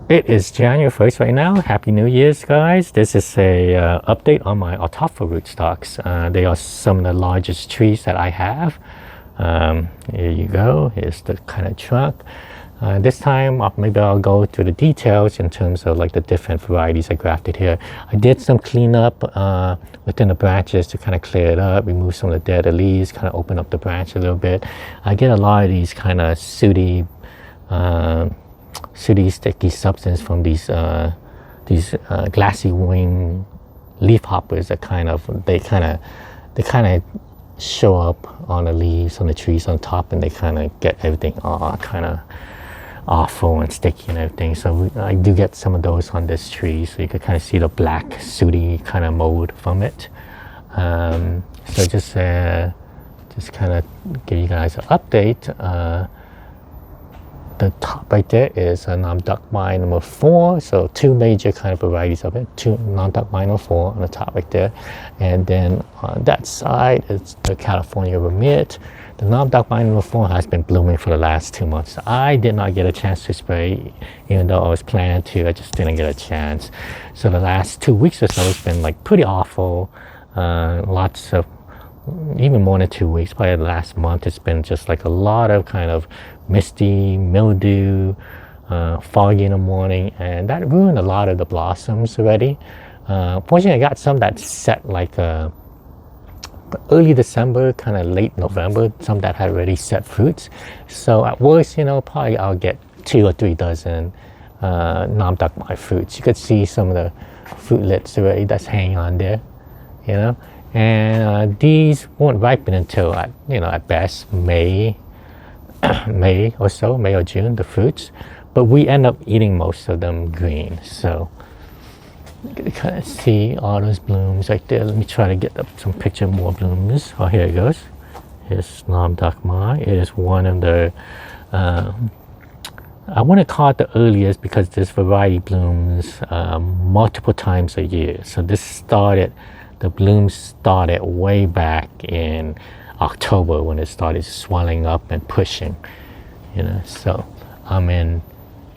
It is January 1st right now. Happy New Year's, guys. This is a update on my Ataulfo rootstocks. They are some of the largest trees that I have. Here you go. Here's the kind of trunk. This time, maybe I'll go through the details in terms of like the different varieties I grafted here. I did some cleanup within the branches to kind of clear it up, remove some of the dead leaves, kind of open up the branch a little bit. I get a lot of these kind of sooty sticky substance from these glassy wing leaf hoppers that kind of show up on the leaves on the trees on top, and they kind of get everything all kind of awful and sticky and everything. So I do get some of those on this tree, so you can kind of see the black sooty kind of mold from it. So just kind of give you guys an update. The top right there is a non-duck-vine number 4, so two major kind of varieties of it, two non-duck-vine number 4 on the top right there, and then on that side is the California Vermeer. The non-duck-vine number 4 has been blooming for the last 2 months. I did not get a chance to spray, even though I was planning to. I just didn't get a chance. So the last 2 weeks or so it's been like pretty awful. Lots of, even more than 2 weeks, probably the last month, it's been just like a lot of kind of misty, mildew, foggy in the morning, and that ruined a lot of the blossoms already. Fortunately, I got some that set like early December, kind of late November, some that had already set fruits. So at worst, probably I'll get 2 or 3 dozen non-duck-vine fruits. You could see some of the fruitlets already that's hanging on there, and these won't ripen until at best May or so, May or June, the fruits, but we end up eating most of them green. So you can kind of see all those blooms right there. Let me try to get up some picture more blooms. Oh, here it goes. Here's non-duck-vine. It is one of the I want to call it the earliest because this variety blooms multiple times a year. So the blooms started way back in October when it started swelling up and pushing, so I'm in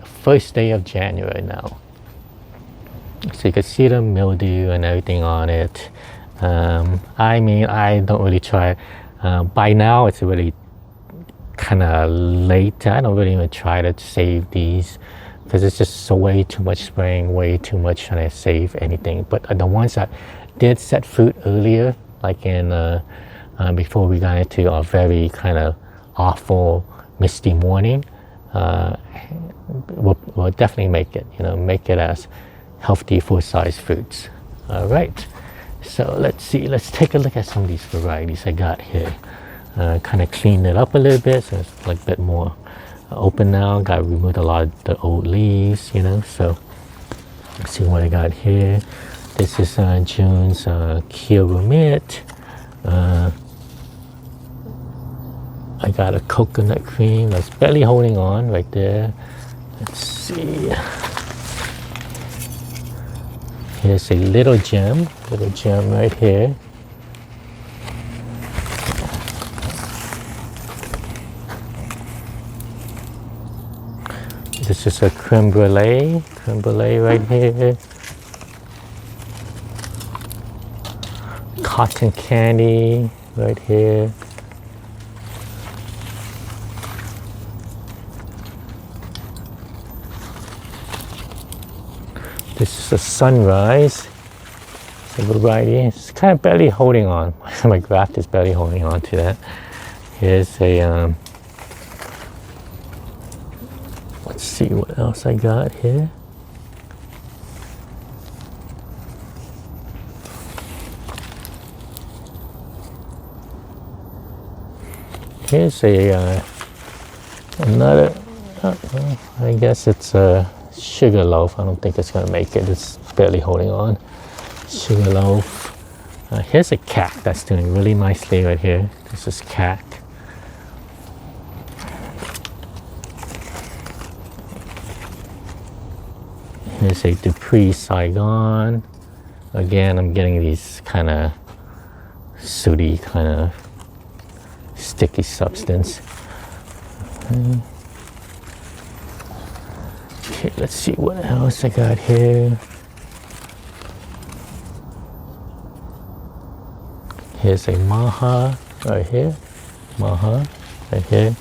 the first day of January now. So you can see the mildew and everything on it. I don't really try. By now it's really kind of late. I don't really even try to save these because it's just way too much spraying, way too much trying to save anything. But the ones that did set fruit earlier, like in before we got into a very kind of awful misty morning, we'll definitely make it as healthy full-size fruits. All right, so let's see, let's take a look at some of these varieties I got here. Kind of cleaned it up a little bit, so it's like a bit more open now. Got removed a lot of the old leaves, so let's see what I got here. This is June's Kia Vermeer. I got a coconut cream that's barely holding on right there. Let's see. Here's a little gem right here. This is a creme brulee right here. Cotton candy right here. This is a sunrise. It's a variety. It's kind of barely holding on. My graft is barely holding on to that. Here's a let's see what else I got here. Here's another, I guess it's a sugar loaf. I don't think it's going to make it. It's barely holding on. Sugar loaf. Here's a cack that's doing really nicely right here. This is cack. Here's a Dupree Saigon. Again, I'm getting these kind of sooty, kind of sticky substance. Okay, let's see what else I got here. Here's a Maha right here. Maha right here.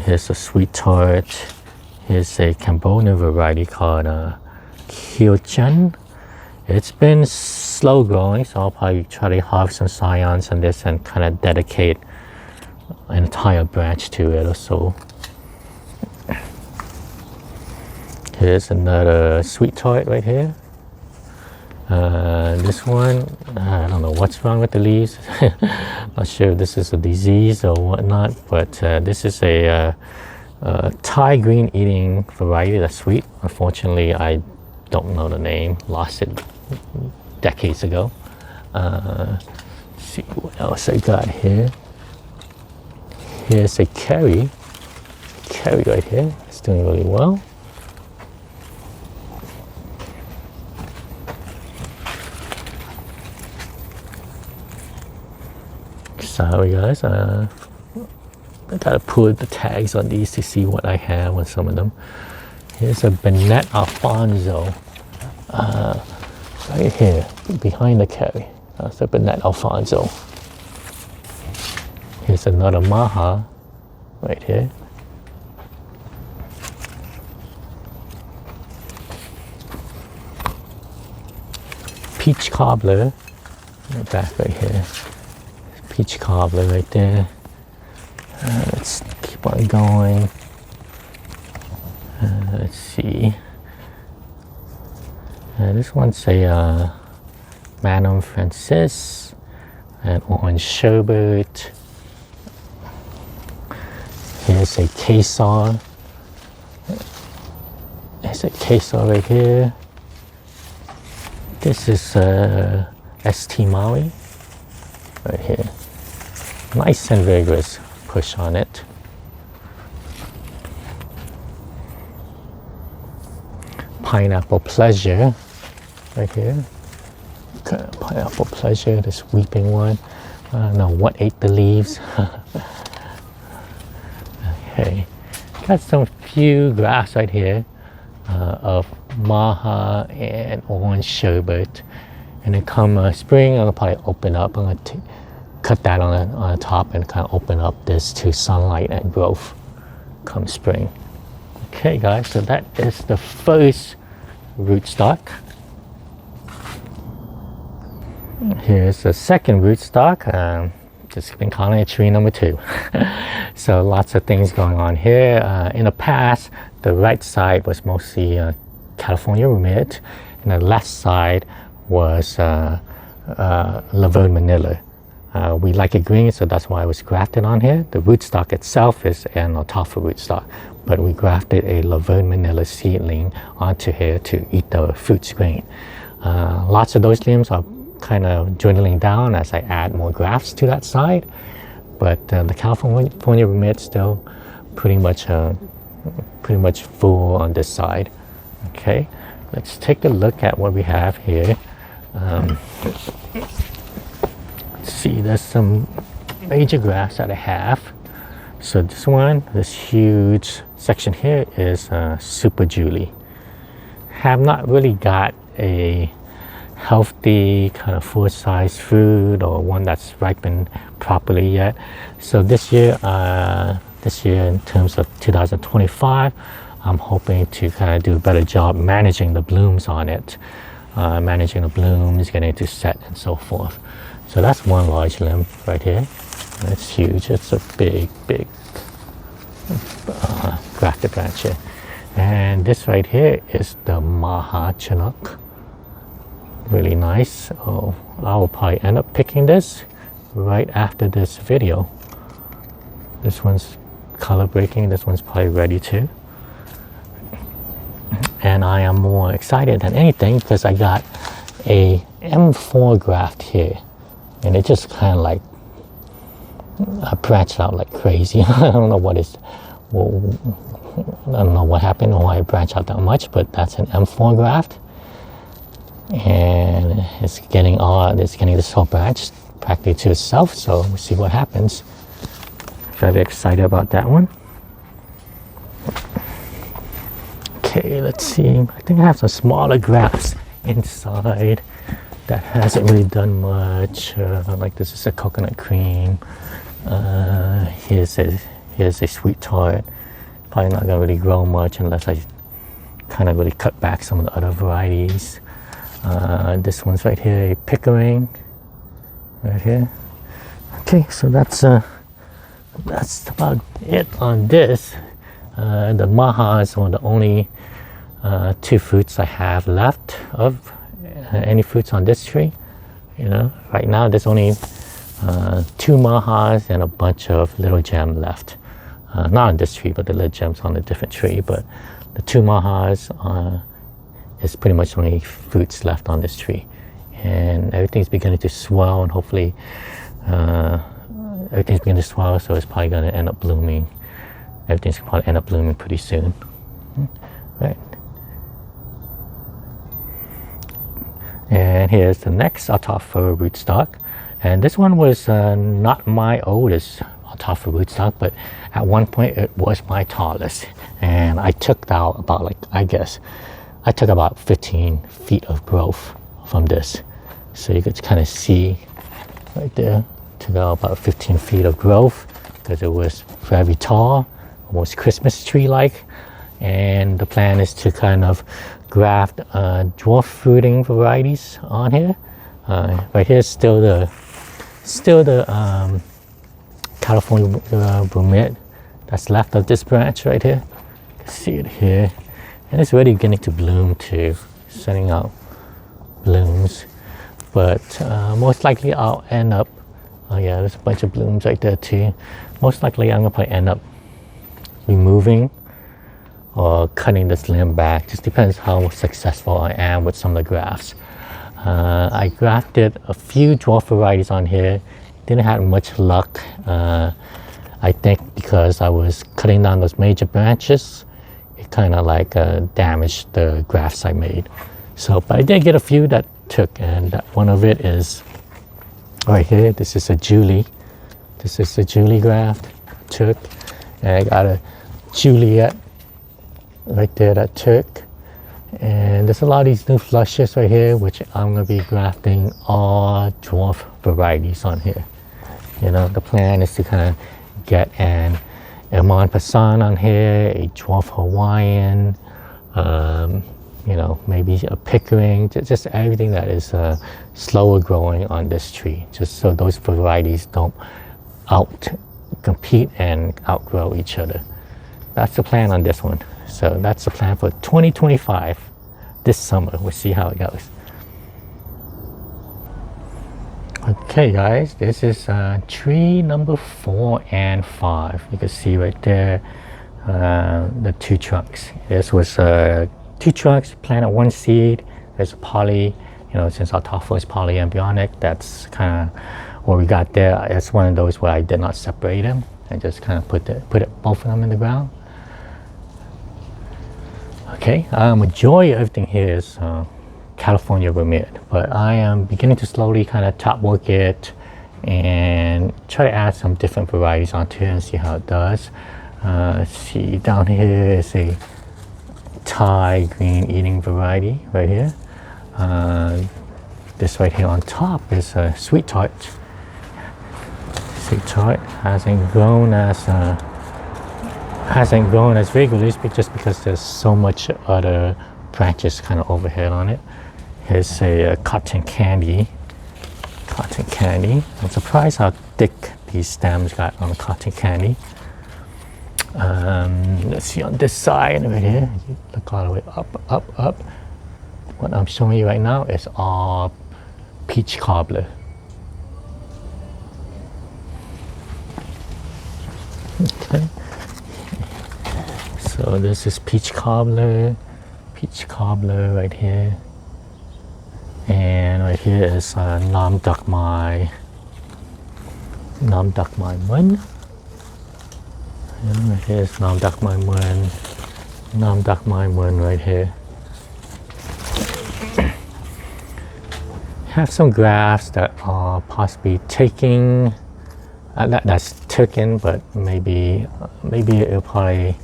Here's a sweet tart. Here's a Cambodian variety called Kyochen. It's been slow growing, so I'll probably try to harvest some scions on this and kind of dedicate an entire branch to it or so. Here's another sweet tart right here. This one, I don't know what's wrong with the leaves. Not sure if this is a disease or whatnot, but this is a Thai green eating variety that's sweet. Unfortunately, I don't know the name, lost it decades ago. Let's see what else I got here. Here's a curry right here. It's doing really well. Sorry guys, I gotta put the tags on these to see what I have on some of them. Here's a Benet Alfonso, right here, behind the curry. That's a Benet Alfonso. Here's another Maha, right here. Peach cobbler, back right here. Peach cobbler right there. Let's keep on going. Let's see. This one's a Madame Francis, and orange sherbet. Here's a quesar. There's a quesar right here. This is St. Maui right here. Nice and vigorous push on it. Pineapple Pleasure right here. Pineapple Pleasure, this weeping one. I don't know what ate the leaves. Okay, got some few grafts right here of Maha and orange sherbet. And then come spring, I'll probably open up. I'm going to cut that on the top and kind of open up this to sunlight and growth come spring. Okay guys, so that is the first rootstock. Here's the second rootstock. Just been calling it tree number 2. So lots of things going on here. In the past, the right side was mostly California Rumit, and the left side was Laverne Manila. We like it green, so that's why it was grafted on here. The rootstock itself is an Ataulfo rootstock, but we grafted a Laverne Manila seedling onto here to eat the fruits green. Lots of those limbs are kind of dwindling down as I add more grafts to that side, but the California Rumit still pretty much full on this side. Okay, let's take a look at what we have here. Let's see, there's some major grafts that I have. So this huge section here is Super Julie. Have not really got a healthy kind of full-size fruit or one that's ripened properly yet. So this year in terms of 2025, I'm hoping to kind of do a better job managing the blooms on it. Managing the blooms, getting it to set and so forth. So that's one large limb right here. It's huge. It's a big grafted branch here. And this right here is the Maha Chinook. Really nice. Oh, I will probably end up picking this right after this video. This one's color breaking. This one's probably ready too. And I am more excited than anything because I got a M4 graft here, and it just kind of like branched out like crazy. I don't know what happened or why it branched out that much, but that's an M4 graft, and it's getting this whole branch practically to itself. So we'll see what happens. Very excited about that one. Okay, let's see. I think I have some smaller grafts inside that hasn't really done much. Like this is a coconut cream. Here's a sweet tart. Probably not gonna really grow much unless I kind of really cut back some of the other varieties. This one's right here, a pickering, right here. Okay, so that's about it on this. The maha is one of the only two fruits I have left of any fruits on this tree. You know, right now there's only two mahas and a bunch of little gem left. Not on this tree, but the little gems on a different tree. But the two mahas is pretty much only fruits left on this tree, and everything's beginning to swell, and hopefully everything's beginning to swell, so it's probably going to end up blooming. Everything's going to probably end up blooming pretty soon. Right. And here's the next Ataulfo rootstock. And this one was not my oldest Ataulfo rootstock, but at one point it was my tallest. And I took out about, like, I guess, I took about 15 feet of growth from this. So you could kind of see right there, took out about 15 feet of growth because it was very tall, almost Christmas tree-like. And the plan is to kind of graft dwarf fruiting varieties on here. Right here is still the California bromide that's left of this branch right here. You can see it here, and it's already beginning to bloom too, sending out blooms. But most likely I'll end up, oh yeah, there's a bunch of blooms right there too. Most likely I'm gonna probably end up removing or cutting this limb back. Just depends how successful I am with some of the grafts. I grafted a few dwarf varieties on here. Didn't have much luck. I think because I was cutting down those major branches, it kind of like damaged the grafts I made. So, but I did get a few that took, and one of it is right here. This is a Julie. This is a Julie graft took, and I got a Juliet right there that took. And there's a lot of these new flushes right here, which I'm going to be grafting all dwarf varieties on here. You know, the plan is to kind of get an Amon Passan on here, a dwarf Hawaiian, you know, maybe a pickering, just everything that is slower growing on this tree, just so those varieties don't compete and outgrow each other. That's the plan on this one. So that's the plan for 2025, this summer. We'll see how it goes. Okay guys, this is tree number 4 and 5. You can see right there the two trunks. This was 2 trunks, planted 1 seed. There's a poly, you know, since Ataulfo is polyembryonic, that's kind of what we got there. It's one of those where I did not separate them. I just kind of put both of them in the ground. Okay, majority of everything here is California bromide, but I am beginning to slowly kind of top work it and try to add some different varieties onto it and see how it does. Let's see, down here is a Thai green eating variety right here. This right here on top is a sweet tart. Sweet tart hasn't grown as vigorously just because there's so much other branches kind of overhead on it. Here's a cotton candy. Cotton candy. I'm surprised how thick these stems got on cotton candy. Let's see on this side over here. Look all the way up. What I'm showing you right now is all peach cobbler. Okay. So this is peach cobbler right here, and right here is Nam Dak Mai Mun. And right here is Nam Dak Mai Mun right here. Have some grafts that are possibly taking, that's taken, but maybe it'll probably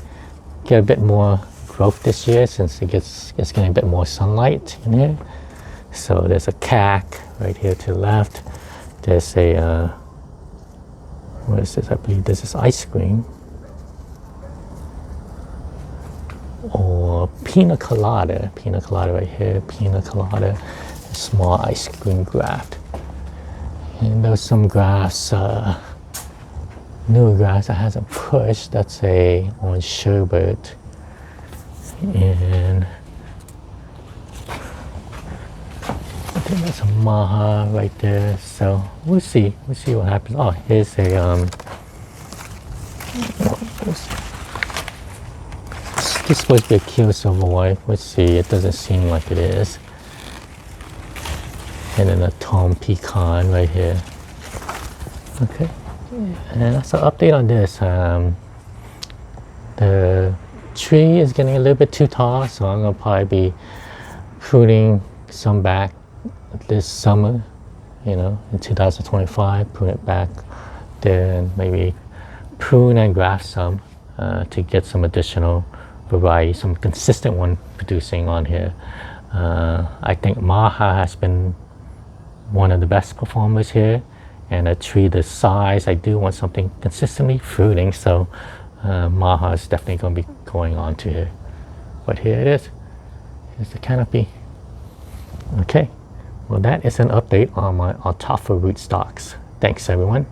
get a bit more growth this year since it's getting a bit more sunlight in here. So there's a cack right here to the left. There's a what is this? I believe this is ice cream or pina colada right here, pina colada, a small ice cream graft. And there's some grafts, newer grafts that hasn't pushed. That's a orange sherbet, and I think that's a maha right there. So we'll see what happens. Oh, here's a this is supposed to be a Kilo Silver White. Let's see, it doesn't seem like it is. And then a Tom Pecan right here. Okay, and that's an update on this. The tree is getting a little bit too tall, so I'm gonna probably be pruning some back this summer, you know, in 2025, prune it back there and maybe prune and graft some to get some additional variety, some consistent one producing on here. I think Maha has been one of the best performers here, and a tree this size, I do want something consistently fruiting, so Maha is definitely going to be going on to here. But here it is. Here's the canopy. Okay, well that is an update on my Ataulfo rootstocks. Thanks everyone.